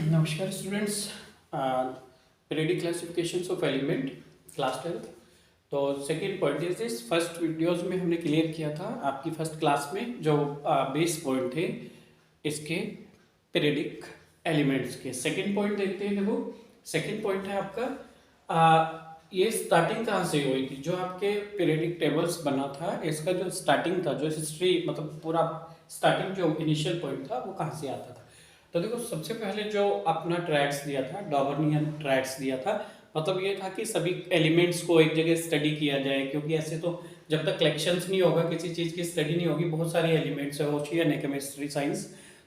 नमस्कार students. Periodic classifications of element class 12। तो second point is this. First videos में हमने क्लियर किया था आपकी फर्स्ट क्लास में जो बेस पॉइंट थे इसके पीरियडिक एलिमेंट्स के। सेकेंड पॉइंट देखते हैं। देखो सेकेंड पॉइंट है आपका ये स्टार्टिंग कहाँ से हुई थी। जो आपके पीरियडिक टेबल्स बना था इसका जो स्टार्टिंग था, जो हिस्ट्री मतलब पूरा स्टार्टिंग जो इनिशियल पॉइंट था वो कहाँ से आता था। तो देखो सबसे पहले जो अपना ट्रैक्स दिया था, डॉबर्नियन ट्रैक्स दिया था। मतलब ये था कि सभी एलिमेंट्स को एक जगह स्टडी किया जाए, क्योंकि ऐसे तो जब तक कलेक्शंस नहीं होगा, किसी चीज़ की स्टडी नहीं होगी, बहुत सारे एलिमेंट्स है ओशियन केमिस्ट्री साइंस,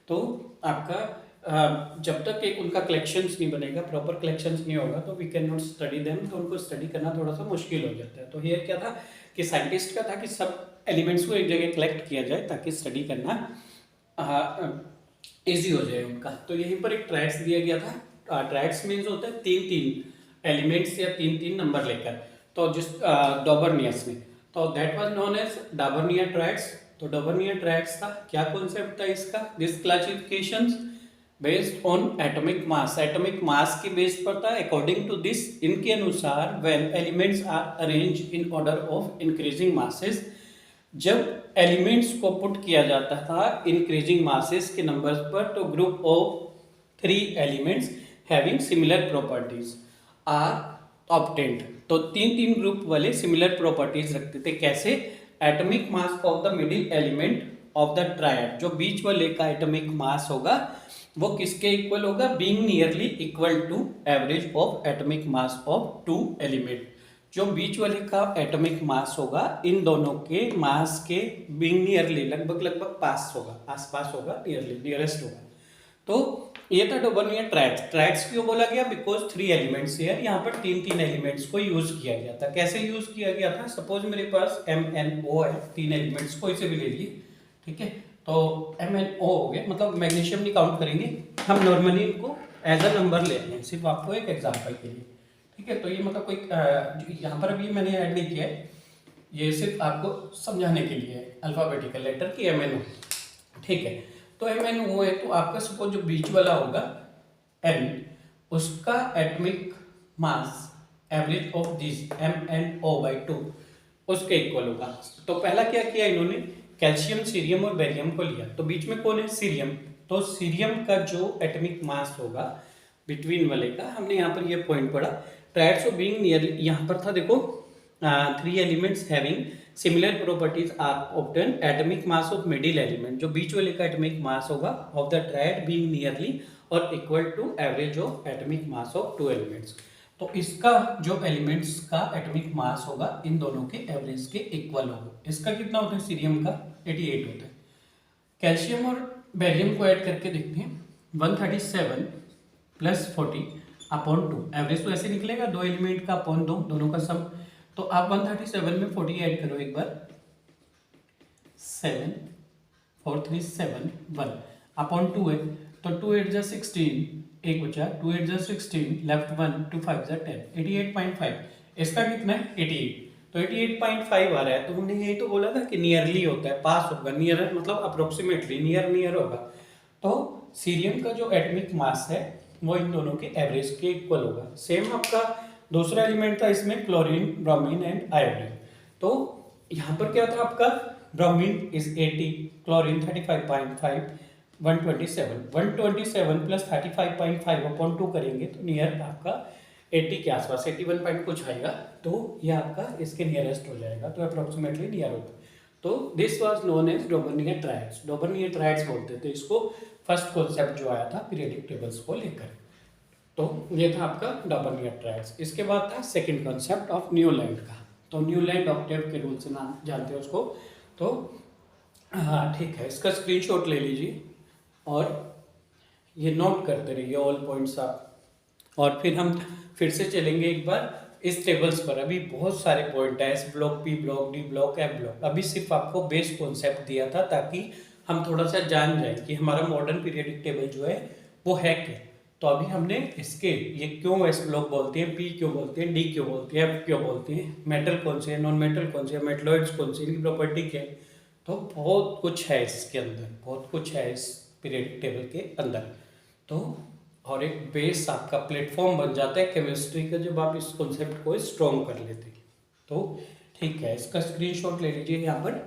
तो आपका जब तक एक उनका कलेक्शंस नहीं बनेगा, प्रॉपर कलेक्शंस नहीं होगा, तो we can not study them. तो उनको स्टडी करना थोड़ा सा मुश्किल हो जाता है। तो ये क्या था कि साइंटिस्ट का था कि सब एलिमेंट्स को एक जगह कलेक्ट किया जाए ताकि स्टडी करना ईजी हो जाए उनका। तो यहीं पर एक ट्रैक्स दिया गया था। ट्रैक्स मीन्स होता है तीन तीन एलिमेंट्स या तीन तीन नंबर लेकर। तो जिस डॉबर्नियस में, तो that was known as Dobereiner triads. तो डॉबर्नियर ट्रैक्स था, क्या कॉन्सेप्ट था इसका। This classifications based on atomic mass, atomic mass के बेस पर था। अकॉर्डिंग टू दिस, इनके अनुसार when elements are arrange in order of increasing masses, जब एलिमेंट्स को पुट किया जाता था इंक्रीजिंग मासेस के नंबर्स पर, तो group of 3 elements having similar properties are obtained. तो तीन तीन ग्रुप वाले सिमिलर प्रॉपर्टीज रखते थे। कैसे? Atomic mass of the middle element of the triad, जो बीच वाले का एटॉमिक मास होगा वो किसके इक्वल होगा, being nearly equal to average of atomic mass of 2 element. जो बीच वाले का एटॉमिक मास होगा इन दोनों के मास के बीइंग नियरली, लगभग लगभग पास होगा, आसपास होगा, नियरली नियरेस्ट होगा। तो ये था डॉबर्नियर ट्रैक्स। ट्रैक्स क्यों बोला गया? बिकॉज 3 एलिमेंट्स है, यहाँ पर तीन तीन एलिमेंट्स को यूज किया गया था। कैसे यूज किया गया था? सपोज मेरे पास MnO है, 3 एलिमेंट्स को इसे भी ले लिए, ठीक है। तो MnO हो गया, मतलब मैग्नीशियम नहीं काउंट करेंगे हम, नॉर्मली इनको एज अ नंबर ले रहे हैं, सिर्फ आपको एक एग्जाम्पल के लिए, ठीक है। तो ये मतलब कोई यहाँ पर अभी मैंने ऐड नहीं किया है, ये सिर्फ आपको समझाने के लिए अल्फाबेटिकल लेटर की MnO, ठीक है। तो MnO है, तो आपका सपोज जो बीच वाला होगा N, उसका atomic mass average of this MnO/2 उसके इक्वल होगा। तो पहला क्या किया इन्होंने, कैल्शियम, सीरियम और बेरियम को लिया। तो बीच में कौन है? सीरियम। तो सीरियम का जो एटॉमिक मास होगा बिटवीन वाले का, हमने यहाँ पर ये पॉइंट पढ़ा, ट्रायड्स ऑफ बीइंग नियरली, यहाँ पर था देखो 3 elements having similar properties are obtain, atomic mass of middle element, जो बीच वाले का एटॉमिक मास होगा of the triad being nearly और equal to average of atomic mass of 2 elements. तो इसका जो एलिमेंट्स का एटॉमिक मास होगा इन दोनों के एवरेज के इक्वल होगा। इसका कितना होता है? सीरियम का 88 होता है। कैल्शियम और बेरियम को ऐड करके देखते हैं, 137 प्लस 40 अपॉन 2, एवरेज तो ऐसे निकलेगा, 2 एलिमेंट का अपॉन 2, दोनों का सम। तो आप 137 में 40 ऐड करो एक बार, 7 4 3 7 1 अपॉन 2 है, तो 2 8 जा 16, एक बचा, 2 8 जा 16, लेफ्ट 1, 2 5 जा 10, 88.5। इसका कितना है? 88। तो 88.5 आ रहा है। तो हमने यही तो बोला था कि नियरली होता है, पास होगा, नियर मतलब अप्रोक्सीमेटली, नियर होगा। तो सीरियम का जो एटॉमिक मास है वो इन दोनों के एवरेज के इक्वल होगा। सेम आपका दूसरा एलिमेंट था इसमें, क्लोरीन, ब्रोमीन एंड आयोडीन। तो यहाँ पर क्या था आपका, bromine is 80, chlorine 35.5, 127 plus 35.5 upon 2 करेंगे तो नियर आपका 80 के आसपास, 81 पॉइंट कुछ आएगा। तो ये आपका इसके नियरेस्ट हो जाएगा, तो अप्रोक्सीमेटली नियर होगा। तो this was known as Dobereiner triads. Dobereiner triads बोलते थे इसको, फर्स्ट कॉन्सेप्ट जो आया था पीरियडिक टेबल्स को लेकर। तो ये था आपका डॉबर्नियर ट्रायड्स। इसके बाद था सेकंड कॉन्सेप्ट ऑफ न्यूलैंड का। तो न्यूलैंड ऑक्टेव के रूल से नाम जानते हो उसको। तो हाँ ठीक है, इसका स्क्रीनशॉट ले लीजिए और ये नोट करते रहिए ऑल पॉइंट्स आप, और फिर हम फिर से चलेंगे एक बार इस टेबल्स पर। अभी बहुत सारे पॉइंट है, S block, P block, D block, F block. अभी सिर्फ आपको बेस कॉन्सेप्ट दिया था ताकि हम थोड़ा सा जान जाए कि हमारा मॉडर्न पीरियडिक टेबल जो है वो है क्या। तो अभी हमने इसके ये क्यों S ब्लॉक बोलते हैं, P क्यों बोलते हैं, D क्यों बोलते हैं, F क्यों बोलते हैं, मेटल कौन से है, नॉन मेटल कौन से है, मेटलॉइड्स कौन से, इनकी प्रॉपर्टी क्या है। तो बहुत कुछ है इसके अंदर, बहुत कुछ है इस पीरियडिक टेबल के अंदर। तो और एक बेस आपका प्लेटफॉर्म बन जाता है केमिस्ट्री का जब आप इस कॉन्सेप्ट को स्ट्रॉन्ग कर लेते हैं। तो ठीक है, इसका स्क्रीनशॉट ले लीजिए यहाँ पर।